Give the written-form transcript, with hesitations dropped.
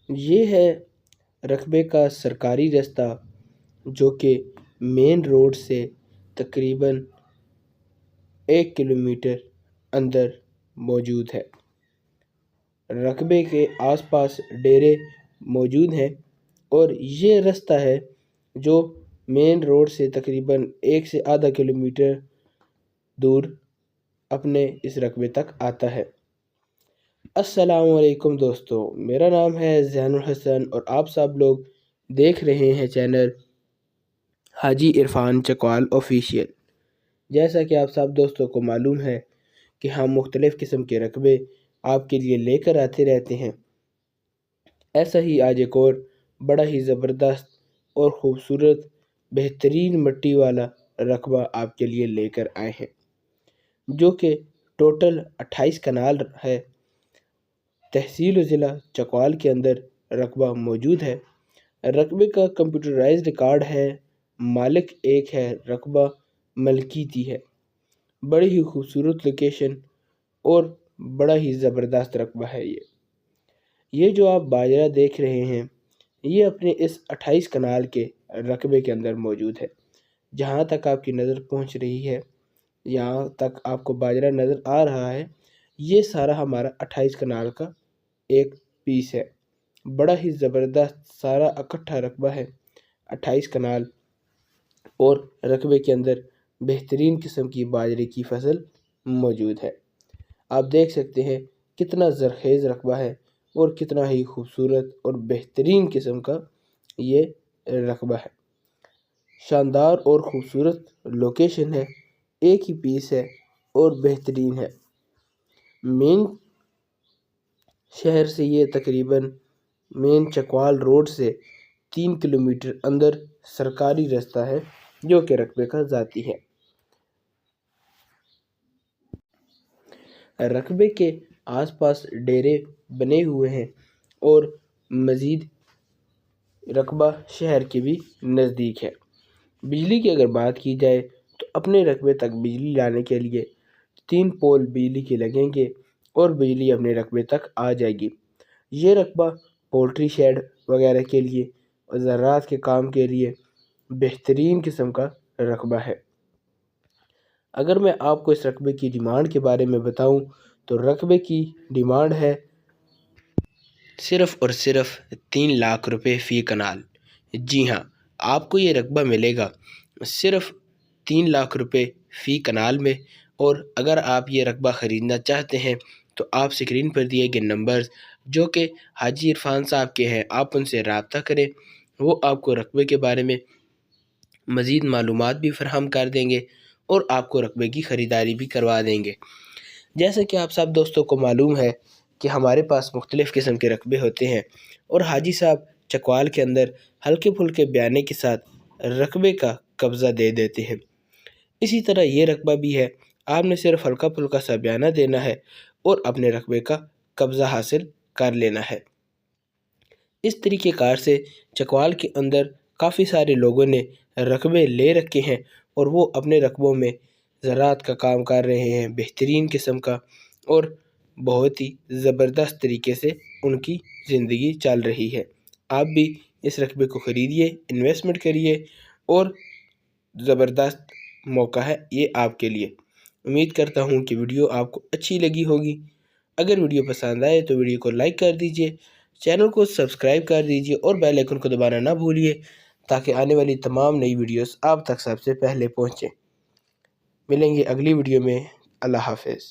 یہ ہے رقبے کا سرکاری راستہ جو کہ مین روڈ سے تقریباً 1 کلومیٹر اندر موجود ہے۔ رقبے کے آس پاس ڈیرے موجود ہیں اور یہ راستہ ہے جو مین روڈ سے تقریباً 1 سے آدھا کلومیٹر دور اپنے اس رقبے تک آتا ہے۔ السلام علیکم دوستو، میرا نام ہے زین الحسن اور آپ سب لوگ دیکھ رہے ہیں چینل حاجی عرفان چکوال آفیشیل۔ جیسا کہ آپ سب دوستوں کو معلوم ہے کہ ہم مختلف قسم کے رقبے آپ کے لیے لے کر آتے رہتے ہیں، ایسا ہی آج ایک اور بڑا ہی زبردست اور خوبصورت بہترین مٹی والا رقبہ آپ کے لیے لے کر آئے ہیں، جو کہ ٹوٹل 28 کنال ہے۔ تحصیل و ضلع چکوال کے اندر رقبہ موجود ہے۔ رقبے کا کمپیوٹرائز ریکارڈ ہے، مالک ایک ہے، رقبہ ملکیتی ہے۔ بڑی ہی خوبصورت لوکیشن اور بڑا ہی زبردست رقبہ ہے یہ جو آپ باجرہ دیکھ رہے ہیں یہ اپنے اس 28 کنال کے رقبے کے اندر موجود ہے۔ جہاں تک آپ کی نظر پہنچ رہی ہے، یہاں تک آپ کو باجرہ نظر آ رہا ہے، یہ سارا ہمارا 28 کنال کا ایک پیس ہے۔ بڑا ہی زبردست سارا اکٹھا رقبہ ہے، 28 کنال، اور رقبے کے اندر بہترین قسم کی باجرے کی فصل موجود ہے۔ آپ دیکھ سکتے ہیں کتنا زرخیز رقبہ ہے اور کتنا ہی خوبصورت اور بہترین قسم کا یہ رقبہ ہے۔ شاندار اور خوبصورت لوکیشن ہے، ایک ہی پیس ہے اور بہترین ہے۔ مین شہر سے یہ تقریباً مین چکوال روڈ سے 3 کلومیٹر اندر سرکاری راستہ ہے جو کہ رقبے کا ذاتی ہے۔ رقبے کے آس پاس ڈیرے بنے ہوئے ہیں اور مزید رقبہ شہر کے بھی نزدیک ہے۔ بجلی کی اگر بات کی جائے تو اپنے رقبے تک بجلی لانے کے لیے 3 پول بجلی کے لگیں گے اور بجلی اپنے رقبے تک آ جائے گی۔ یہ رقبہ پولٹری شیڈ وغیرہ کے لیے اور زراعت کے کام کے لیے بہترین قسم کا رقبہ ہے۔ اگر میں آپ کو اس رقبے کی ڈیمانڈ کے بارے میں بتاؤں تو رقبے کی ڈیمانڈ ہے صرف اور صرف 3 لاکھ روپے فی کنال۔ جی ہاں، آپ کو یہ رقبہ ملے گا صرف 3 لاکھ روپے فی کنال میں، اور اگر آپ یہ رقبہ خریدنا چاہتے ہیں تو آپ اسکرین پر دیے گئے نمبرز جو کہ حاجی عرفان صاحب کے ہیں، آپ ان سے رابطہ کریں، وہ آپ کو رقبے کے بارے میں مزید معلومات بھی فراہم کر دیں گے اور آپ کو رقبے کی خریداری بھی کروا دیں گے۔ جیسا کہ آپ سب دوستوں کو معلوم ہے کہ ہمارے پاس مختلف قسم کے رقبے ہوتے ہیں اور حاجی صاحب چکوال کے اندر ہلکے پھلکے بیانے کے ساتھ رقبے کا قبضہ دے دیتے ہیں۔ اسی طرح یہ رقبہ بھی ہے، آپ نے صرف ہلکا پھلکا سا بیانہ دینا ہے اور اپنے رقبے کا قبضہ حاصل کر لینا ہے۔ اس طریقے کار سے چکوال کے اندر کافی سارے لوگوں نے رقبے لے رکھے ہیں اور وہ اپنے رقبوں میں زراعت کا کام کر رہے ہیں، بہترین قسم کا، اور بہت ہی زبردست طریقے سے ان کی زندگی چل رہی ہے۔ آپ بھی اس رقبے کو خریدیے، انویسٹمنٹ کریے، اور زبردست موقع ہے یہ آپ کے لیے۔ امید کرتا ہوں کہ ویڈیو آپ کو اچھی لگی ہوگی۔ اگر ویڈیو پسند آئے تو ویڈیو کو لائک کر دیجئے، چینل کو سبسکرائب کر دیجئے اور بیل آئیکن کو دبانا نہ بھولیے تاکہ آنے والی تمام نئی ویڈیوز آپ تک سب سے پہلے پہنچیں۔ ملیں گے اگلی ویڈیو میں۔ اللہ حافظ۔